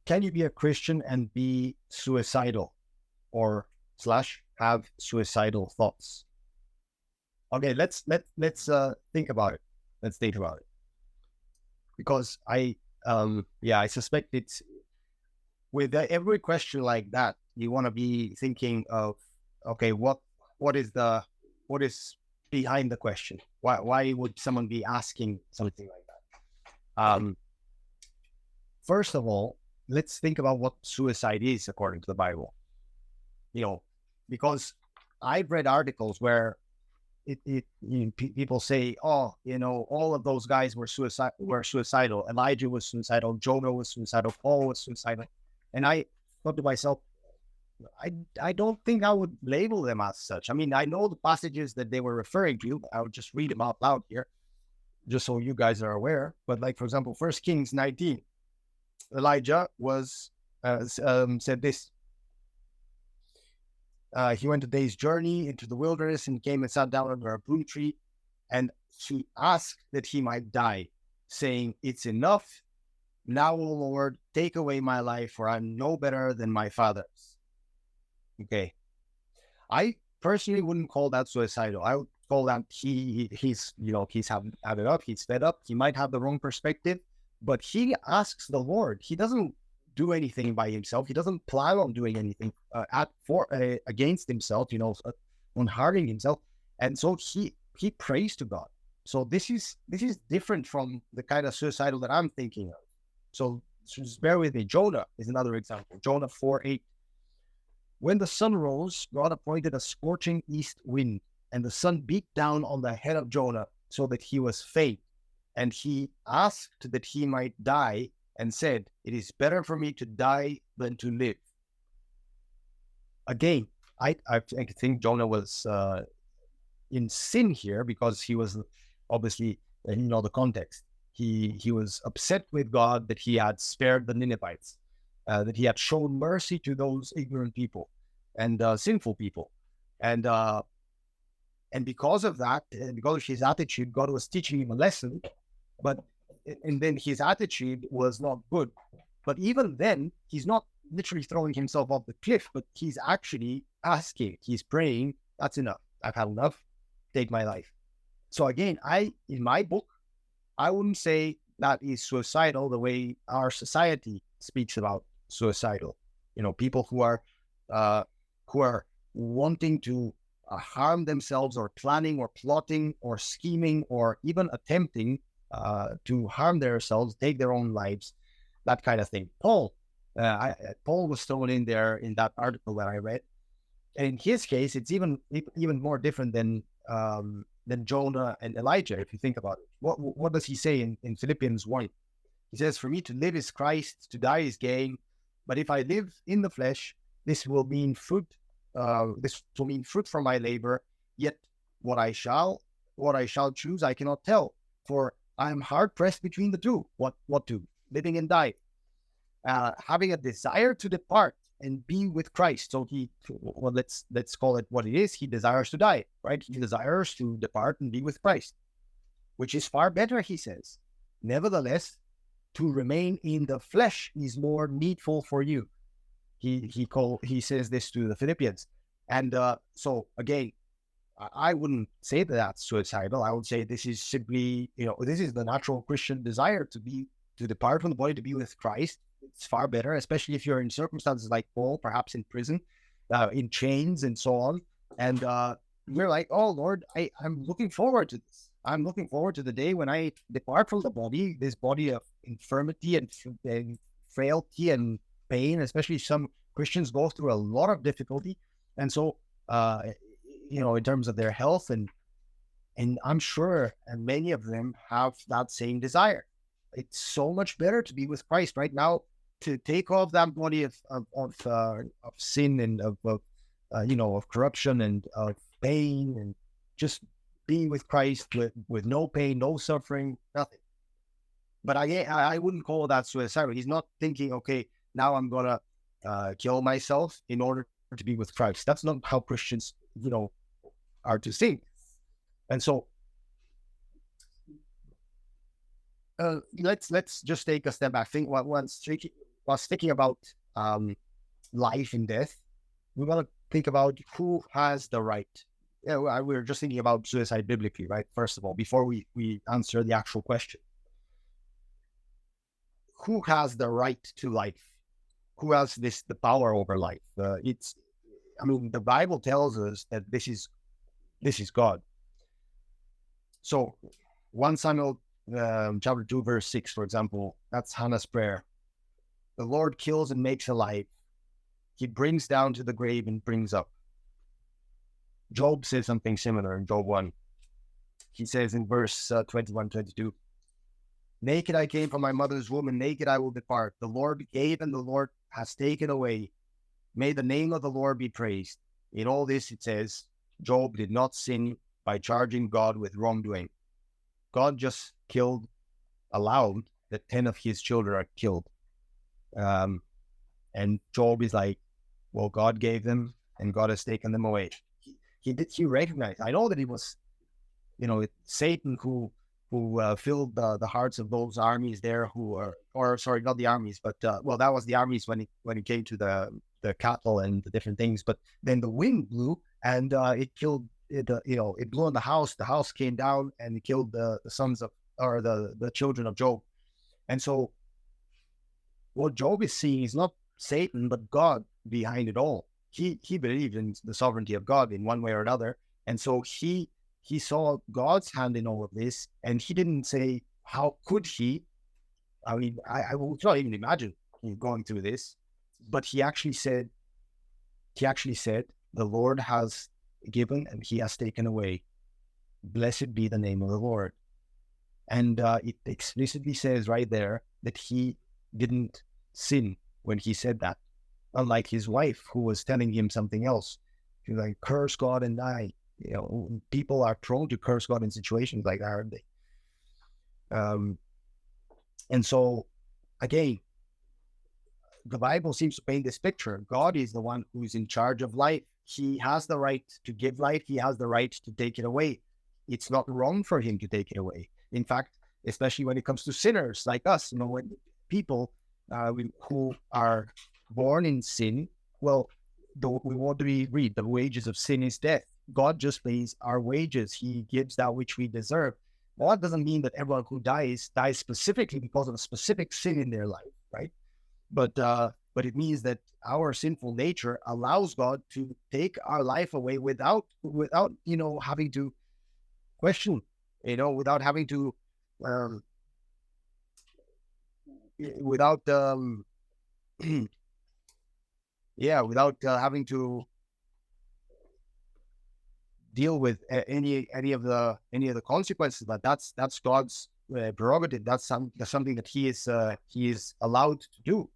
can you be a Christian and be suicidal or slash have suicidal thoughts? Okay, let's think about it. Let's think about it because I suspect it's with every question like that, you want to be thinking of, okay, what is the what is behind the question? Why would someone be asking something like that? First of all, let's think about what suicide is according to the Bible. Because I've read articles where people say, oh, all of those guys were suicidal. Elijah was suicidal. Jonah was suicidal. Paul was suicidal. And I thought to myself, I don't think I would label them as such. I mean, I know the passages that they were referring to. I would just read them out loud here, just so you guys are aware. But like, for example, 1 Kings 19, Elijah was said this. He went a day's journey into the wilderness and came and sat down under a broom tree, and he asked that he might die, saying, "It's enough. Now, O Lord, take away my life, for I'm no better than my fathers." Okay. I personally wouldn't call that suicidal. I would call that he's had it up, he's fed up, he might have the wrong perspective, but he asks the Lord. He doesn't do anything by himself. He doesn't plan on doing anything against himself, on harming himself. And so he prays to God. So this is different from the kind of suicidal that I'm thinking of. So just bear with me. Jonah is another example. Jonah 4:8. When the sun rose, God appointed a scorching east wind, and the sun beat down on the head of Jonah so that he was faint. And he asked that he might die and said, "It is better for me to die than to live." Again, I think Jonah was in sin here because he was obviously, the context. He was upset with God that he had spared the Ninevites, that he had shown mercy to those ignorant people and sinful people. And because of that, because of his attitude, God was teaching him a lesson. And then his attitude was not good. But even then, he's not literally throwing himself off the cliff, but he's actually asking, he's praying, "That's enough. I've had enough. Take my life." So again, in my book, I wouldn't say that is suicidal the way our society speaks about suicidal. People who are wanting to harm themselves, or planning or plotting or scheming or even attempting to harm themselves, take their own lives, that kind of thing. Paul was thrown in there in that article that I read. And in his case, it's even more different than Jonah and Elijah, if you think about it. What does he say in Philippians 1? He says, "For me to live is Christ, to die is gain. But if I live in the flesh, this will mean fruit. This will mean fruit from my labor. Yet what I shall choose, I cannot tell. For I am hard pressed between the two. What to? Living and die. Having a desire to depart and be with Christ." So let's call it what it is. He desires to die, right? He desires to depart and be with Christ, which is far better, he says. "Nevertheless, to remain in the flesh is more needful for you." He says this to the Philippians. And so again, I wouldn't say that that's suicidal. I would say this is simply, this is the natural Christian desire to depart from the body, to be with Christ. It's far better, especially if you're in circumstances like Paul, perhaps in prison, in chains and so on. And we're like, "Oh Lord, I'm looking forward to this. I'm looking forward to the day when I depart from the body, this body of infirmity and frailty and pain." Especially some Christians go through a lot of difficulty. And so, in terms of their health, and I'm sure and many of them have that same desire. It's so much better to be with Christ right now, to take off that body of sin and of corruption and of pain, and just be with Christ with no pain, no suffering, nothing. But I wouldn't call that suicidal. He's not thinking, "Okay, now I'm gonna kill myself in order to be with Christ." That's not how Christians, are to think. And so, let's just take a step back. Think once. was thinking about life and death, we want to think about who has the right. Yeah, we were just thinking about suicide biblically, right? First of all, before we answer the actual question, who has the right to life? Who has the power over life? The Bible tells us that this is God. So 1 Samuel chapter 2, verse 6, for example, that's Hannah's prayer. The Lord kills and makes alive. He brings down to the grave and brings up. Job says something similar in Job 1. He says in verse 21, 22, naked I came from my mother's womb, and naked I will depart. The Lord gave, and the Lord has taken away. May the name of the Lord be praised. In all this, it says, Job did not sin by charging God with wrongdoing. God just allowed that 10 of his children are killed. And Job is like, well, God gave them, and God has taken them away. He recognized. I know that it was, Satan who filled the hearts of those armies there not the armies, but that was the armies when it came to the cattle and the different things. But then the wind blew and it killed it. It blew on the house. The house came down and it killed the sons of, or the children of Job. And so what Job is seeing is not Satan, but God behind it all. He believed in the sovereignty of God in one way or another. And so he saw God's hand in all of this, and he didn't say, how could he? I mean, I would not even imagine going through this, but he actually said, the Lord has given and he has taken away. Blessed be the name of the Lord. And it explicitly says right there that he didn't sin when he said that. Unlike his wife, who was telling him something else. She was like, curse God and die. People are prone to curse God in situations like that, aren't they? And so, again, the Bible seems to paint this picture. God is the one who is in charge of life. He has the right to give life. He has the right to take it away. It's not wrong for him to take it away. In fact, especially when it comes to sinners like us, when people who are born in sin, well, what do we read? The wages of sin is death. God just pays our wages. He gives that which we deserve. Well, that doesn't mean that everyone who dies specifically because of a specific sin in their life, right? But it means that our sinful nature allows God to take our life away without having to question, without having to without having to deal with any of the consequences. But that's God's prerogative. That's something that he is allowed to do.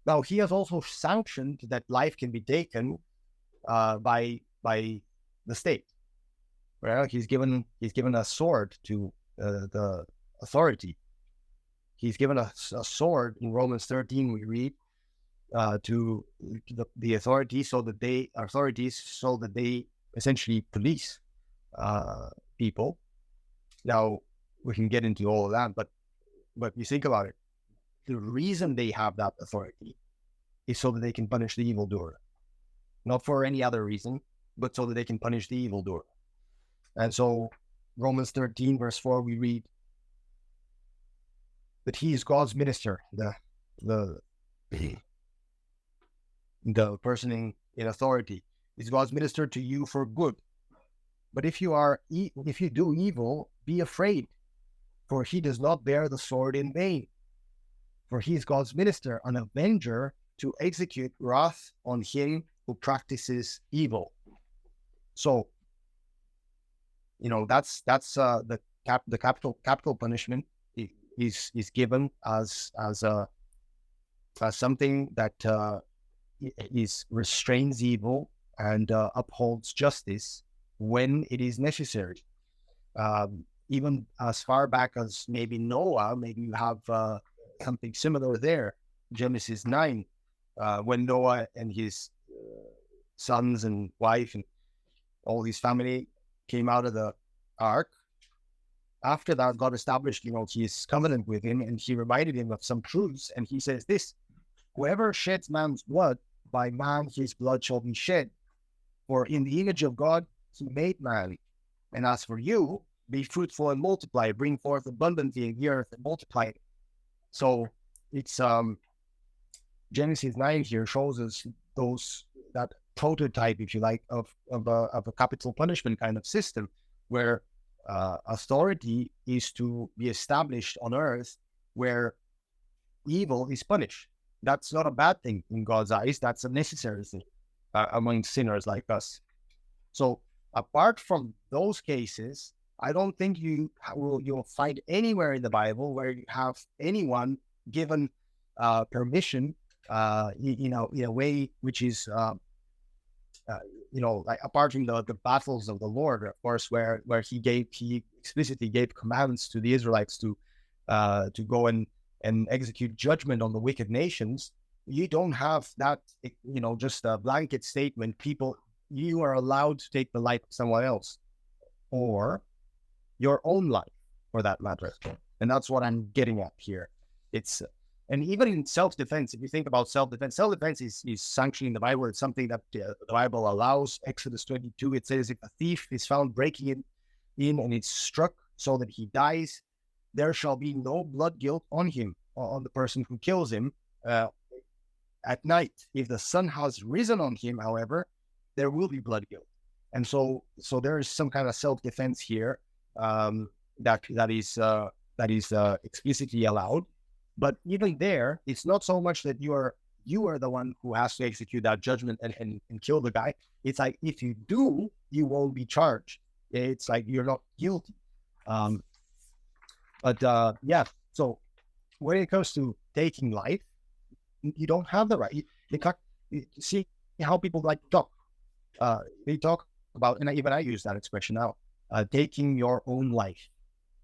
Now, he has also sanctioned that life can be taken by the state. Well, he's given a sword to the authority. He's given a sword in Romans 13. We read to the authorities, so that they essentially police people. Now we can get into all of that, but you think about it. The reason they have that authority is so that they can punish the evildoer, not for any other reason, but so that they can punish the evildoer. And so Romans 13 verse 4, we read that he is God's minister, the person in authority is God's minister to you for good. But if you do evil, be afraid, for he does not bear the sword in vain. For he is God's minister, an avenger to execute wrath on him who practices evil. So, that's the capital punishment is given as something that restrains evil and upholds justice when it is necessary. Even as far back as maybe Noah, maybe you have something similar there. Genesis 9, when Noah and his sons and wife and all his family came out of the ark, after that, God established, his covenant with him, and he reminded him of some truths. And he says this: whoever sheds man's blood, by man his blood shall be shed. For in the image of God he made man. And as for you, be fruitful and multiply, bring forth abundantly in the earth and multiply. So it's Genesis 9 here shows us that prototype, if you like, of a capital punishment kind of system, where authority is to be established on earth, where evil is punished. That's not a bad thing in God's eyes. That's a necessary thing among sinners like us. So apart from those cases, I don't think you'll find anywhere in the Bible where you have anyone given permission, in a way which is, like apart from the battles of the Lord, of course, where he explicitly gave commands to the Israelites to go and execute judgment on the wicked nations. You don't have that, just a blanket statement. You are allowed to take the life of someone else, or your own life, for that matter. And that's what I'm getting at here. And even in self-defense, if you think about self-defense is sanctioned in the Bible. It's something that the Bible allows. Exodus 22, it says, if a thief is found breaking in and it's struck so that he dies, there shall be no blood guilt on him, on the person who kills him at night. If the sun has risen on him, however, there will be blood guilt. And so there is some kind of self-defense here that is explicitly allowed. But even there, it's not so much that you are the one who has to execute that judgment and kill the guy. It's like, if you do, you won't be charged. It's like you're not guilty. Yeah. So when it comes to taking life, you don't have the right. You see how people like to talk. They talk about, and even I use that expression now, taking your own life.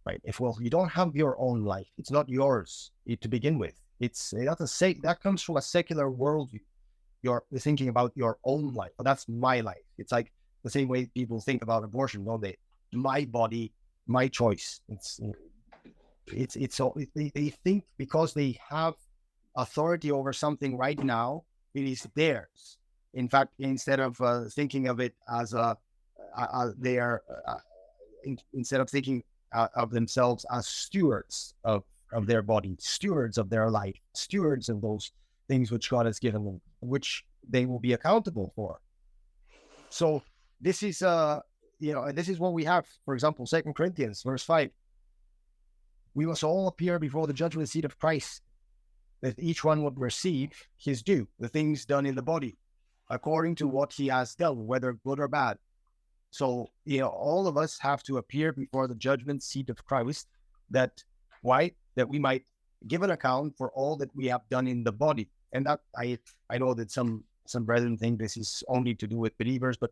Right. You don't have your own life. It's not yours to begin with. That comes from a secular worldview. You're thinking about your own life. But that's my life. It's like the same way people think about abortion, don't they? My body, my choice. They think because they have authority over something right now, it is theirs. In fact, instead of thinking of it as instead of thinking of themselves as stewards of their body, stewards of their life, stewards of those things which God has given them, which they will be accountable for. So this is this is what we have. For example, 2 Corinthians verse 5. We must all appear before the judgment seat of Christ, that each one would receive his due, the things done in the body, according to what he has done, whether good or bad. So, all of us have to appear before the judgment seat of Christ. Why? That we might give an account for all that we have done in the body. And that I know that some brethren think this is only to do with believers, but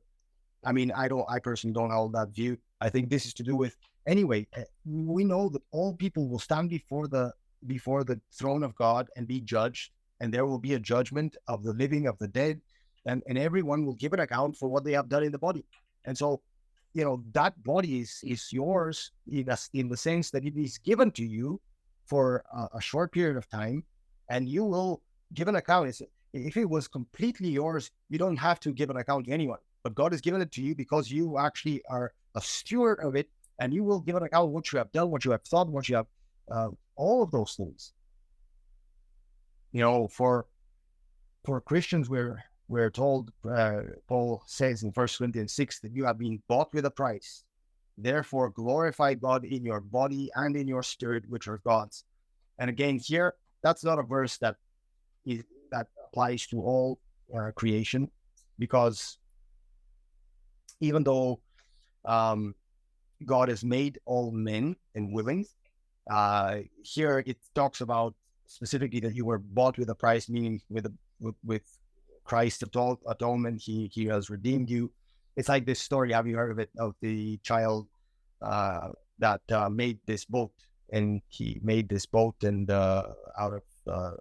I mean, I personally don't hold that view. I think this is to do with, anyway, we know that all people will stand before the throne of God and be judged, and there will be a judgment of the living, of the dead, and everyone will give an account for what they have done in the body. And so, that body is yours in the sense that it is given to you for a short period of time, and you will give an account. If it was completely yours, you don't have to give an account to anyone. But God has given it to you because you actually are a steward of it, and you will give an account of what you have done, what you have thought, what you have, all of those things. For Christians, we're told, Paul says in 1 Corinthians 6, that you have been bought with a price. Therefore, glorify God in your body and in your spirit, which are God's. And again, here, that's not a verse that applies to all creation, because even though God has made all men and willing, here it talks about specifically that you were bought with a price, meaning with Christ's atonement, he has redeemed you. It's like this story, have you heard of it, of the child that made this boat? And he made this boat and out of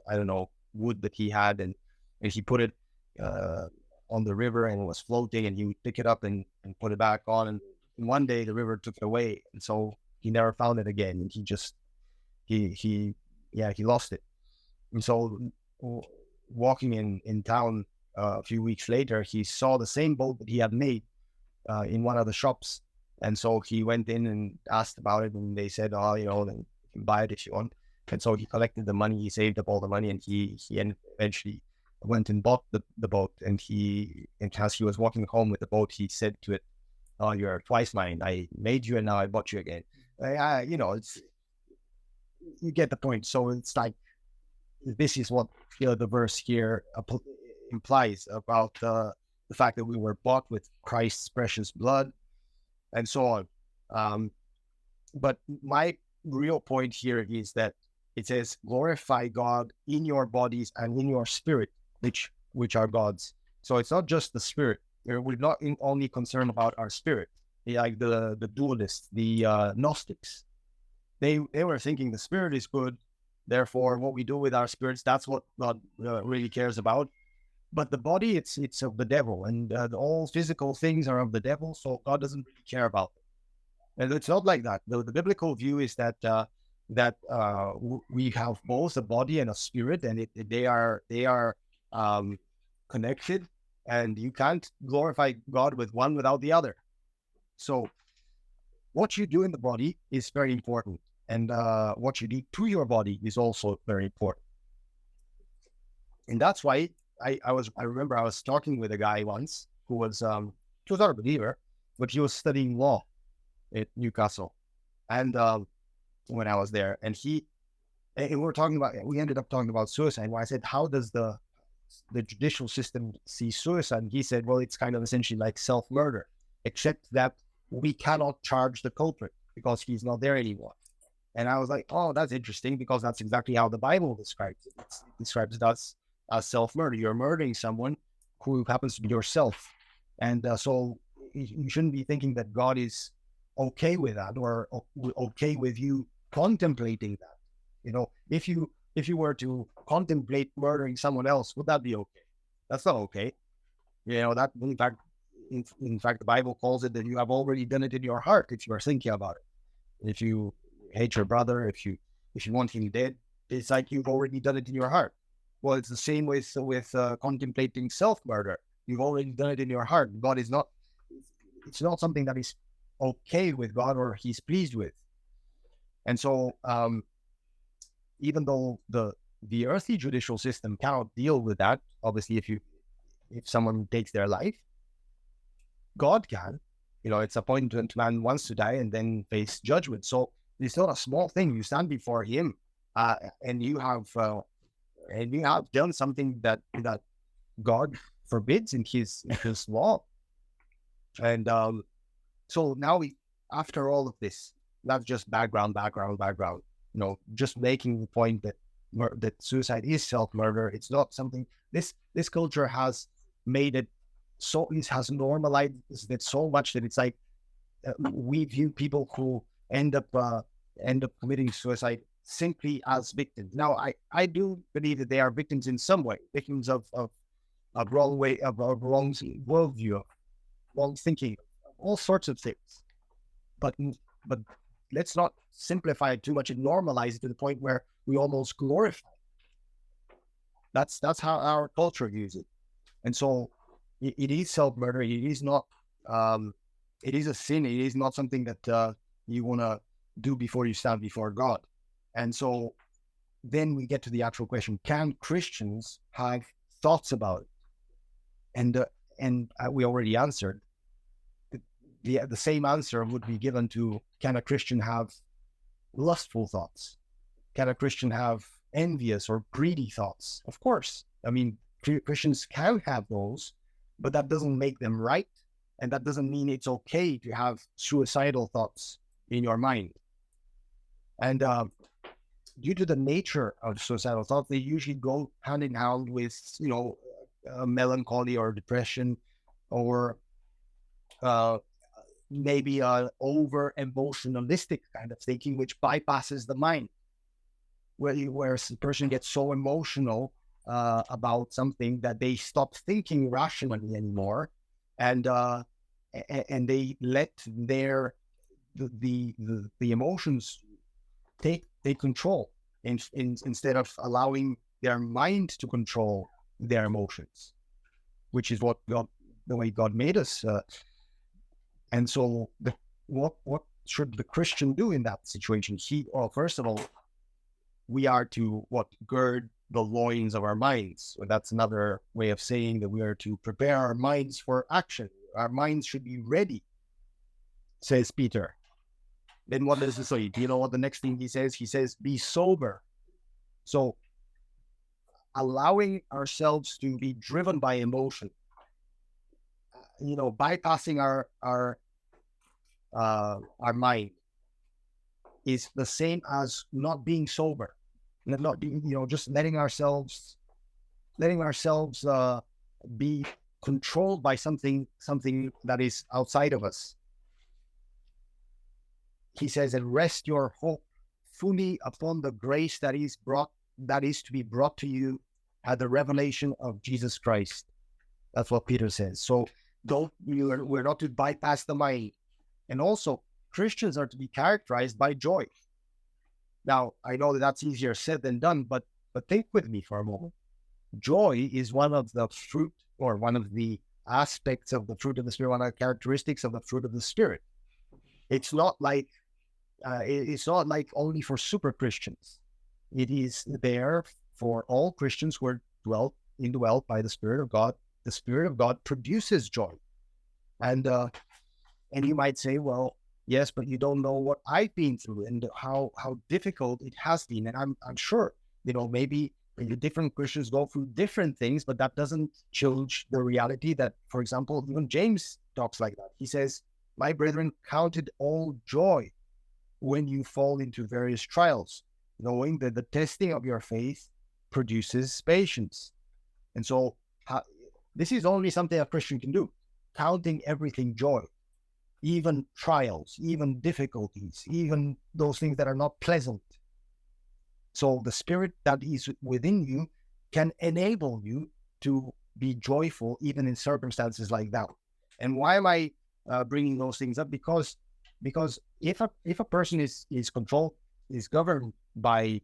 I don't know, wood that he had, and he put it on the river, and it was floating, and he would pick it up and put it back on, and one day the river took it away. And so he never found it again. And he lost it. And so walking in town a few weeks later, he saw the same boat that he had made in one of the shops. And so he went in and asked about it, and they said, oh, then you can buy it if you want. And so he collected the money, he saved up all the money, and he eventually went and bought the boat. And as he was walking home with the boat, he said to it, oh, you're twice mine. I made you and now I bought you again. You get the point. So it's like, this is what the verse here implies about the fact that we were bought with Christ's precious blood and so on. But my real point here is that it says, glorify God in your bodies and in your spirit, which are God's. So it's not just the spirit. We're not only concerned about our spirit. Like the dualists, the Gnostics, they were thinking the spirit is good. Therefore, what we do with our spirits, that's what God really cares about. But the body, it's of the devil, and all physical things are of the devil. So God doesn't really care about them. And it's not like that. The biblical view is that we have both a body and a spirit, and they are connected, and you can't glorify God with one without the other. So what you do in the body is very important, and what you do to your body is also very important. And that's why I remember I was talking with a guy once who was not a believer, but he was studying law at Newcastle, and when I was there, and we ended up talking about suicide. When I said, how does the judicial system see suicide? And he said, well, it's kind of essentially like self-murder, except that we cannot charge the culprit because he's not there anymore. And I was like, oh, that's interesting, because that's exactly how the Bible describes it. It describes it as self-murder. You're murdering someone who happens to be yourself. And so you shouldn't be thinking that God is okay with that, or okay with you contemplating that. If you were to contemplate murdering someone else, would that be okay? That's not okay. That in fact, the Bible calls it that you have already done it in your heart if you are thinking about it. If you hate your brother, if you want him dead, it's like you've already done it in your heart. Well, it's the same with contemplating self-murder. You've already done it in your heart. God is not. It's not something that is okay with God or He's pleased with. And so, even though the earthly judicial system cannot deal with that, obviously, if someone takes their life, God can. It's appointed to man once to die and then face judgment. So it's not a small thing. You stand before Him, and you have done something that God forbids in His law. And so now after all of this, that's just background. Just making the point that suicide is self-murder. It's not something this culture has made it so. It has normalized it so much that it's like we view people who end up committing suicide simply as victims. Now, I do believe that they are victims in some way, victims of wrong way, of wrong worldview, of wrong thinking, all sorts of things. But let's not simplify it too much and normalize it to the point where we almost glorify it. That's how our culture views it. And so it is self-murder. It is not. It is a sin. It is not something that you want to do before you stand before God. And so then we get to the actual question: can Christians have thoughts about it? And we already answered. The same answer would be given to: can a Christian have lustful thoughts? Can a Christian have envious or greedy thoughts? Of course. I mean, Christians can have those, but that doesn't make them right. And that doesn't mean it's okay to have suicidal thoughts in your mind. And due to the nature of suicidal thoughts, they usually go hand in hand with, melancholy or depression, or maybe a over emotionalistic kind of thinking, which bypasses the mind, where the person gets so emotional about something that they stop thinking rationally anymore, and they let their the emotions take control instead of allowing their mind to control their emotions, which is what the way God made us. And so what should the Christian do in that situation? First of all, we are to gird the loins of our minds. So that's another way of saying that we are to prepare our minds for action. Our minds should be ready, says Peter. Then what does he say? Do you know what the next thing he says? He says, be sober. So allowing ourselves to be driven by emotion, bypassing our mind is the same as not being sober, not being, just letting ourselves be controlled by something that is outside of us. He says, and rest your hope fully upon the grace that is to be brought to you at the revelation of Jesus Christ. That's what Peter says. So we're not to bypass the mind. And also, Christians are to be characterized by joy. Now, I know that that's easier said than done, but think with me for a moment. Joy is one of the fruit, or one of the aspects of the fruit of the Spirit, one of the characteristics of the fruit of the Spirit. It's not like only for super Christians. It is there for all Christians who are indwelt by the Spirit of God. The Spirit of God produces joy. And you might say, well, yes, but you don't know what I've been through and how difficult it has been. And I'm sure, maybe different Christians go through different things, but that doesn't change the reality that, for example, even James talks like that. He says, my brethren, count it all joy when you fall into various trials, knowing that the testing of your faith produces patience. And so this is only something a Christian can do, counting everything joy, even trials, even difficulties, even those things that are not pleasant. So the Spirit that is within you can enable you to be joyful even in circumstances like that. And why am I bringing those things up? Because if a person is controlled, is governed by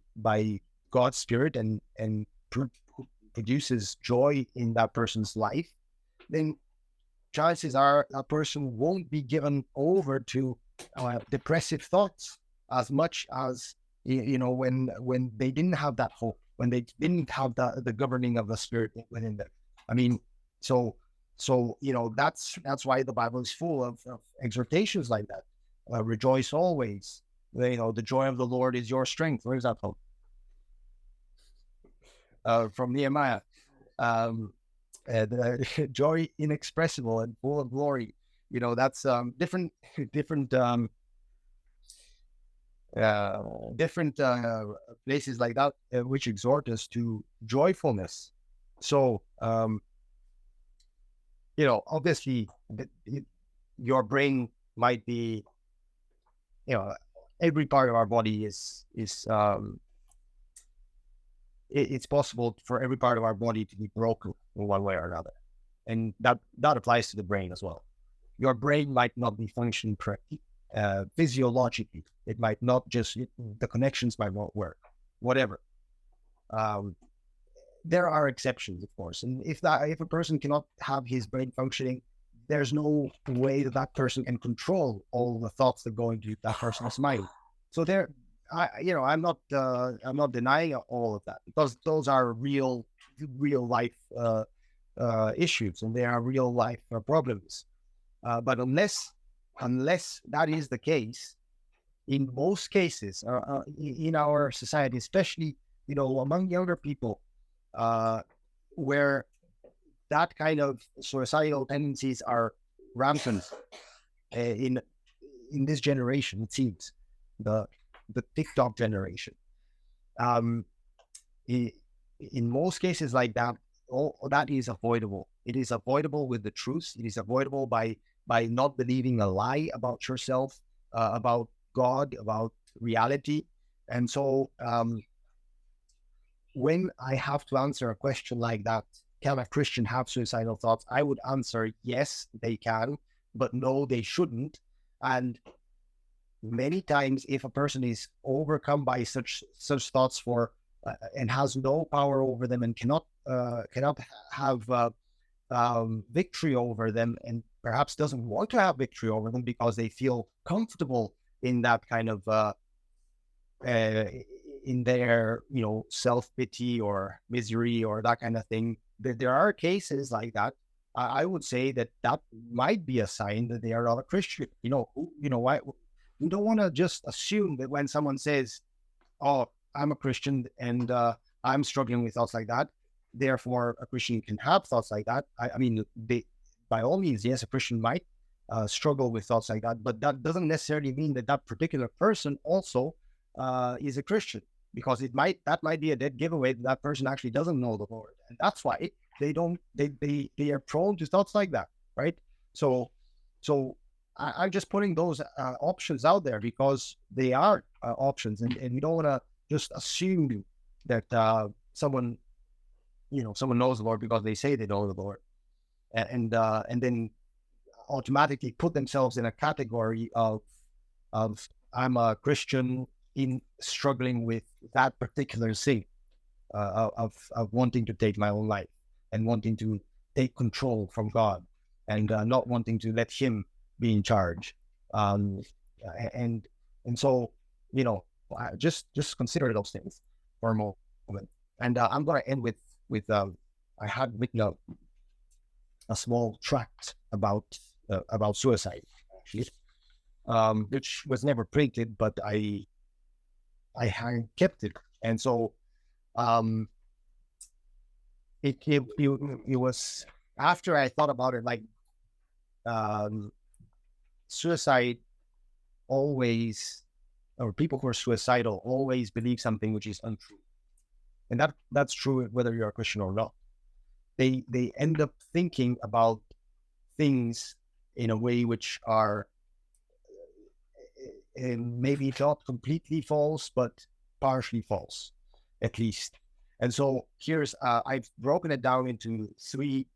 God's Spirit and produces joy in that person's life, then chances are that person won't be given over to depressive thoughts as much as when they didn't have that hope, when they didn't have the governing of the Spirit within them. I mean, so that's why the Bible is full of exhortations like that. Rejoice always. The joy of the Lord is your strength. Where is that from? From Nehemiah. Joy inexpressible and full of glory. That's different places like that which exhort us to joyfulness. So obviously your brain might be, every part of our body is it's possible for every part of our body to be broken in one way or another. And that applies to the brain as well. Your brain might not be functioning correctly physiologically. It might not the connections might not work, whatever. There are exceptions, of course. And if a person cannot have his brain functioning, there's no way that person can control all the thoughts that go into that person's mind. So I'm not denying all of that, because those are real life issues, and they are real life problems. But unless that is the case, in most cases, in our society, especially among younger people, where that kind of suicidal tendencies are rampant in this generation, it seems, the TikTok generation. In most cases like that, all that is avoidable. It is avoidable with the truth. It is avoidable by not believing a lie about yourself, about God, about reality. And so when I have to answer a question like that, can a Christian have suicidal thoughts? I would answer yes, they can, but no, they shouldn't. And many times, if a person is overcome by such thoughts and has no power over them and cannot have victory over them, and perhaps doesn't want to have victory over them because they feel comfortable in that kind of in their self-pity or misery or that kind of thing. There are cases like that. I would say that might be a sign that they are not a Christian. Why we don't want to just assume that when someone says, "Oh, I'm a Christian and I'm struggling with thoughts like that," therefore a Christian can have thoughts like that. I mean, by all means, yes, a Christian might struggle with thoughts like that, but that doesn't necessarily mean that that particular person also is a Christian, because that might be a dead giveaway that person actually doesn't know the Lord, and that's why they are prone to thoughts like that, right? So I'm just putting those options out there because they are options, and we don't want to just assume that someone knows the Lord because they say they know the Lord, and then automatically put themselves in a category of I'm a Christian in struggling with that particular thing, of wanting to take my own life and wanting to take control from God, and not wanting to let Him be in charge. And so, just consider those things for a moment. And I'm going to end with I had written a small tract about suicide, actually, which was never printed, but I kept it, and so it was after I thought about it, like suicide always, or people who are suicidal always believe something which is untrue, and that's true whether you're a Christian or not. They end up thinking about things in a way which are maybe not completely false, but partially false, at least. And so here's I've broken it down into three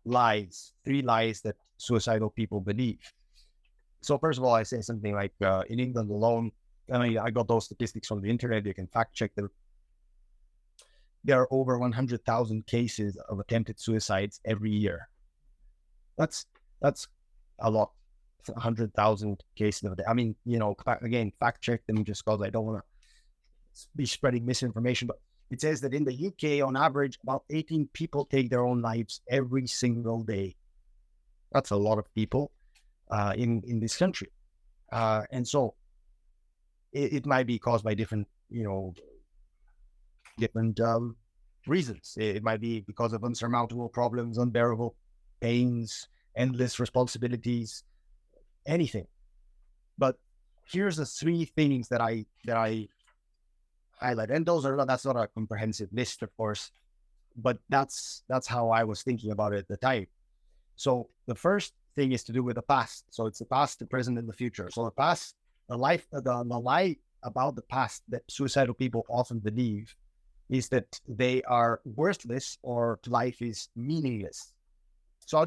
lies that suicidal people believe. So first of all, I say something like in England alone, I got those statistics from the internet. You can fact check them. There are over 100,000 cases of attempted suicides every year. That's a lot. 100,000 cases of it. I mean, again, fact check them just because I don't want to be spreading misinformation. But it says that in the UK, on average, about 18 people take their own lives every single day. That's a lot of people in this country. And so it might be caused by different reasons. It might be because of unsurmountable problems, unbearable pains, endless responsibilities, anything. But here's the three things that I highlight, and that's not a comprehensive list, of course, but that's how I was thinking about it at the time. So the first thing is to do with the past. So it's the past, the present, and the future. So the lie about the past that suicidal people often believe is that they are worthless or life is meaningless. So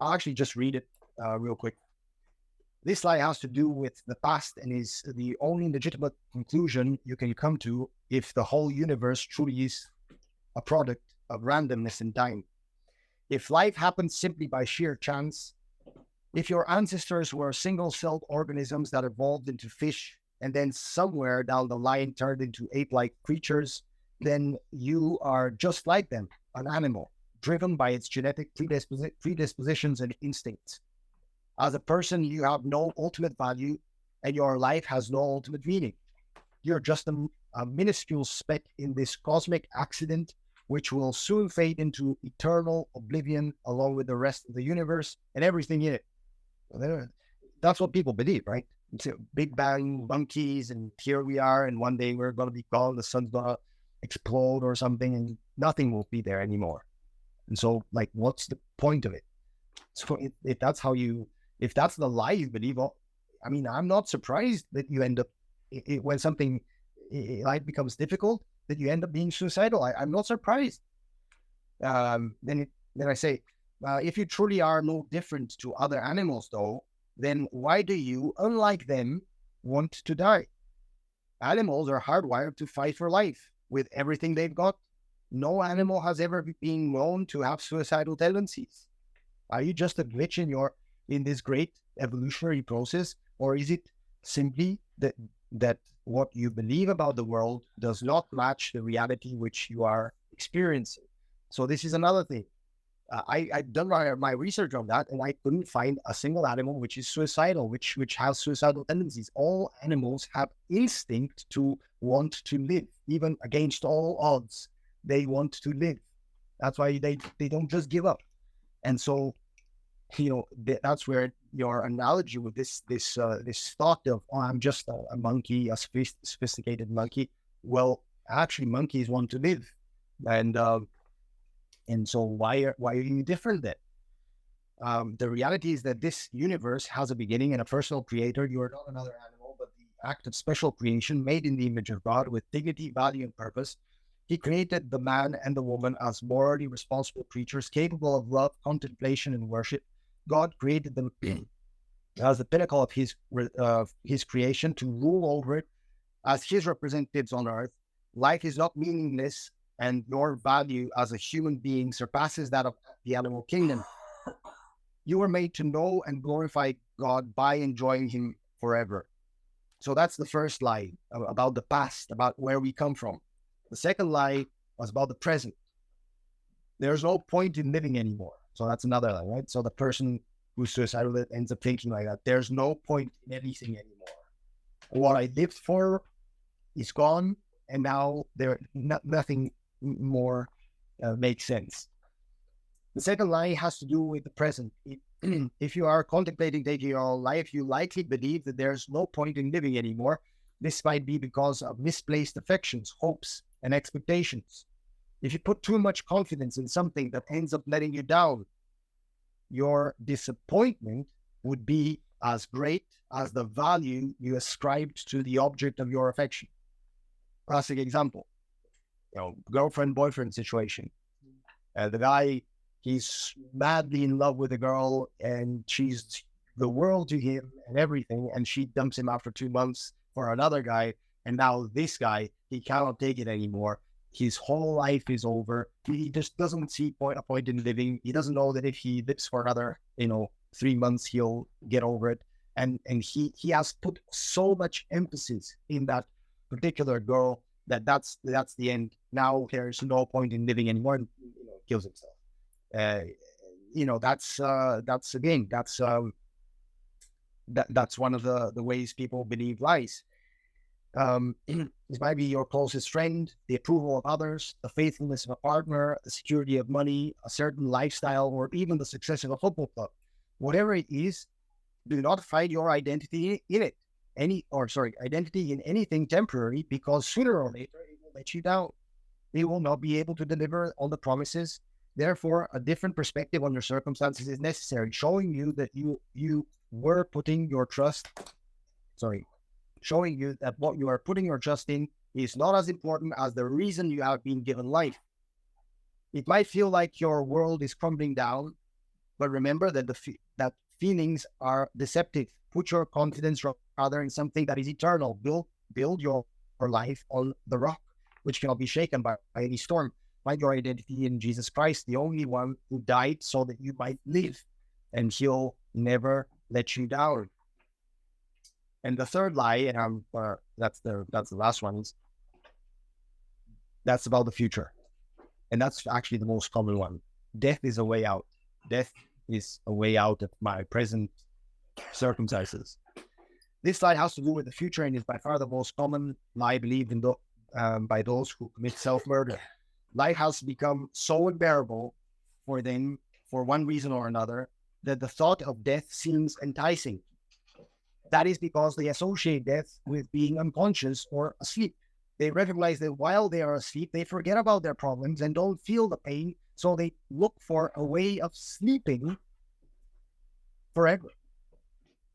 I'll actually just read it real quick. This lie has to do with the past and is the only legitimate conclusion you can come to if the whole universe truly is a product of randomness and time. If life happens simply by sheer chance, if your ancestors were single-celled organisms that evolved into fish and then somewhere down the line turned into ape-like creatures, then you are just like them, an animal, driven by its genetic predispositions and instincts. As a person, you have no ultimate value and your life has no ultimate meaning. You're just a minuscule speck in this cosmic accident, which will soon fade into eternal oblivion along with the rest of the universe and everything in it. That's what people believe, right? It's a Big Bang monkeys, and here we are, and one day we're going to be gone, the sun's going to explode or something, and nothing will be there anymore. And so, like, what's the point of it? So if that's the lie you believe, I mean, I'm not surprised that you end up, when something, life becomes difficult, that you end up being suicidal. I'm not surprised. Then I say, if you truly are no different to other animals, though, then why do you, unlike them, want to die. Animals are hardwired to fight for life with everything they've got. No animal has ever been known to have suicidal tendencies. Are you just a glitch in this great evolutionary process, or is it simply that what you believe about the world does not match the reality which you are experiencing? So this is another thing. I've done my research on that, and I couldn't find a single animal which is suicidal, which has suicidal tendencies. All animals have instinct to want to live, even against all odds. They want to live. That's why they don't just give up. And so, that's where your analogy with this thought of, oh, I'm just a monkey, a sophisticated monkey. Well, actually, monkeys want to live, and so why are you different then? The reality is that this universe has a beginning and a personal creator. You are not another animal, but the act of special creation made in the image of God with dignity, value, and purpose. He created the man and the woman as morally responsible creatures capable of love, contemplation, and worship. God created them as the pinnacle of his creation to rule over it as his representatives on earth. Life is not meaningless, and your value as a human being surpasses that of the animal kingdom. You were made to know and glorify God by enjoying him forever. So that's the first lie about the past, about where we come from. The second lie was about the present. There's no point in living anymore. So that's another lie, right? So the person who's suicidal ends up thinking like that. There's no point in anything anymore. What I lived for is gone, and now nothing more makes sense. The second lie has to do with the present. If you are contemplating taking your own life, you likely believe that there's no point in living anymore. This might be because of misplaced affections, hopes, and expectations. If you put too much confidence in something that ends up letting you down, your disappointment would be as great as the value you ascribed to the object of your affection. Classic example, girlfriend-boyfriend situation. The guy, he's madly in love with a girl, and she's the world to him and everything, and she dumps him after 2 months for another guy, and now this guy, he cannot take it anymore. His whole life is over. He just doesn't see a point in living. He doesn't know that if he lives for another, 3 months, he'll get over it. And he has put so much emphasis in that particular girl that's the end. Now there's no point in living anymore, and kills himself. That's one of the ways people believe lies. This might be your closest friend, the approval of others, the faithfulness of a partner, the security of money, a certain lifestyle, or even the success of a football club. Whatever it is, do not find your identity in it. Identity in anything temporary, because sooner or later it will let you down. It will not be able to deliver on the promises. Therefore, a different perspective on your circumstances is necessary, showing you that showing you that what you are putting your trust in is not as important as the reason you have been given life. It might feel like your world is crumbling down, but remember that that feelings are deceptive. Put your confidence rather in something that is eternal. Build your life on the rock, which cannot be shaken by any storm. Find your identity in Jesus Christ, the only one who died so that you might live, and he'll never let you down. And the third lie, and that's the last one, that's about the future. And that's actually the most common one. Death is a way out. Death is a way out of my present circumstances. This lie has to do with the future and is by far the most common lie believed in by those who commit self-murder. Life has become so unbearable for them, for one reason or another, that the thought of death seems enticing. That is because they associate death with being unconscious or asleep. They recognize that while they are asleep, they forget about their problems and don't feel the pain, so they look for a way of sleeping forever.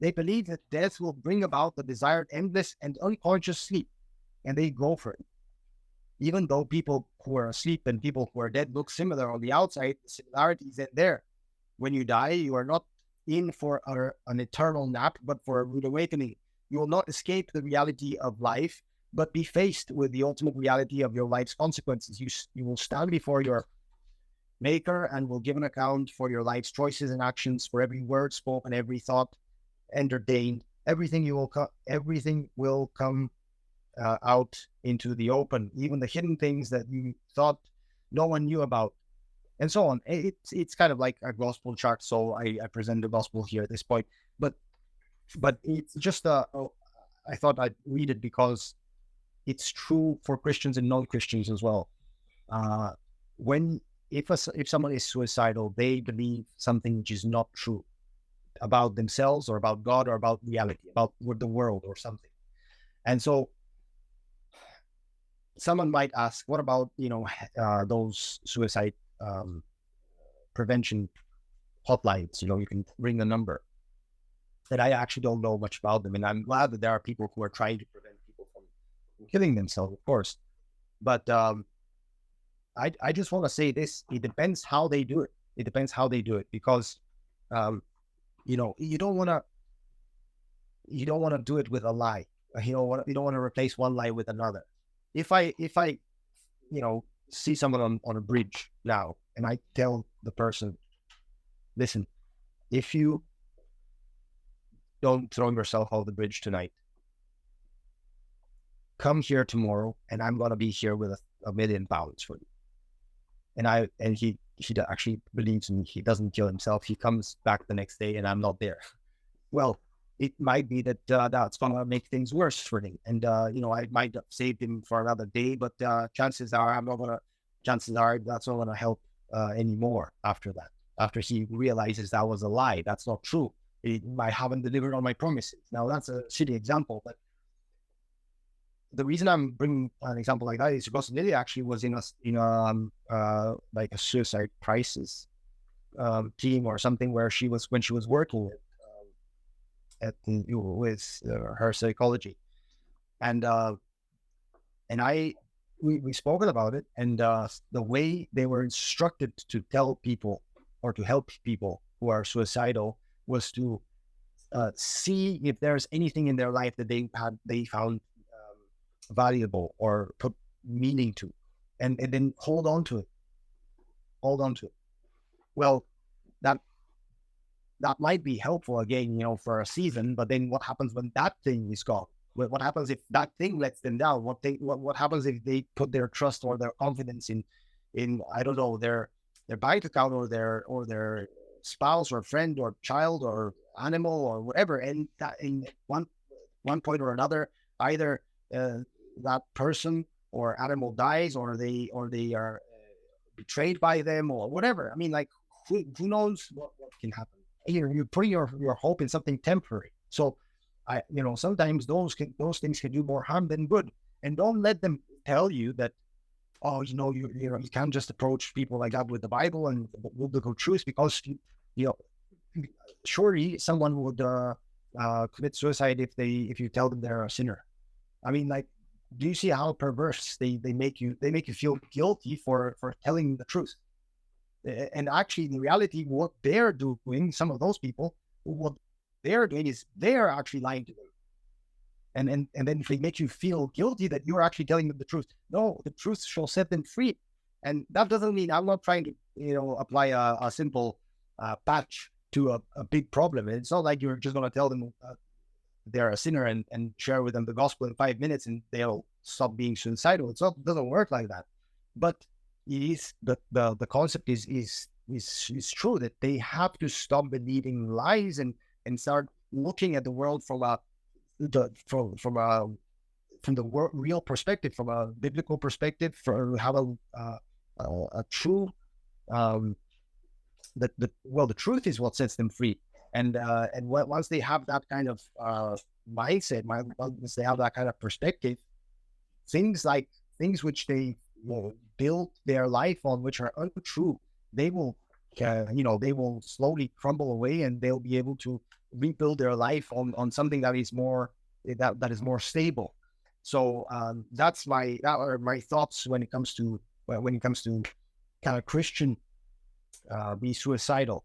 They believe that death will bring about the desired endless and unconscious sleep, and they go for it. Even though people who are asleep and people who are dead look similar on the outside, the similarity is there. When you die, you are not in for an eternal nap, but for a rude awakening. You will not escape the reality of life, but be faced with the ultimate reality of your life's consequences. You will stand before your maker and will give an account for your life's choices and actions, for every word spoken, every thought entertained. Everything will come out into the open, even the hidden things that you thought no one knew about, and so on. It's kind of like a gospel chart, so I present the gospel here at this point. But it's just I thought I'd read it because it's true for Christians and non-Christians as well. When if someone is suicidal, they believe something which is not true about themselves or about God or about reality, about the world or something. And so someone might ask, what about, those suicide prevention hotlines? You can ring the number. And I actually don't know much about them. And I'm glad that there are people who are trying to prevent people from killing themselves, of course. But I just want to say this: it depends how they do it. It depends how they do it, because you don't want to do it with a lie. You don't want to replace one lie with another. If I see someone on a bridge now, and I tell the person, listen, if you don't throw yourself off the bridge tonight, come here tomorrow, and I'm gonna be here with £1 million for you. And he actually believes me. He doesn't kill himself. He comes back the next day, and I'm not there. Well, it might be that that's gonna make things worse for him, and I might have saved him for another day, but chances are that's not gonna help anymore after that. After he realizes that was a lie, that's not true. I haven't delivered on my promises. Now that's a shitty example, but the reason I'm bringing an example like that is because Lily actually was in a like a suicide crisis team or something, where when she was working with her psychology, and we spoken about it, and the way they were instructed to tell people or to help people who are suicidal was to see if there's anything in their life that they found valuable or put meaning to, and then hold on to it. Well, that might be helpful again, for a season, but then what happens when that thing is gone? What happens if that thing lets them down? What happens if they put their trust or their confidence in I don't know, their bank account or their spouse or friend or child or animal or whatever, and that in one point or another, either that person or animal dies, or they are betrayed by them, or whatever. I mean, like, who knows what can happen? You're putting your hope in something temporary. So sometimes those things can do more harm than good. And don't let them tell you that, you can't just approach people like that with the Bible and biblical truth, because surely someone would commit suicide if you tell them they're a sinner. I mean, like, do you see how perverse they make you feel guilty for telling the truth? And actually, in reality, what they're doing, some of those people, what they're doing is they're actually lying to them. And then they make you feel guilty that you're actually telling them the truth. No, the truth shall set them free. And that doesn't mean I'm not trying to, apply a simple patch to a big problem. It's not like you're just going to tell them they're a sinner and share with them the gospel in 5 minutes and they'll stop being suicidal. It doesn't work like that. But it is the concept is true, that they have to stop believing lies and start looking at the world from the real perspective, from a biblical perspective, have a true the truth is what sets them free. And once they have that kind of mindset, once they have that kind of perspective, things which they build their life on, which are untrue, they will slowly crumble away, and they'll be able to rebuild their life on something that is more stable. So that are my thoughts when it comes to kind of Christian be suicidal.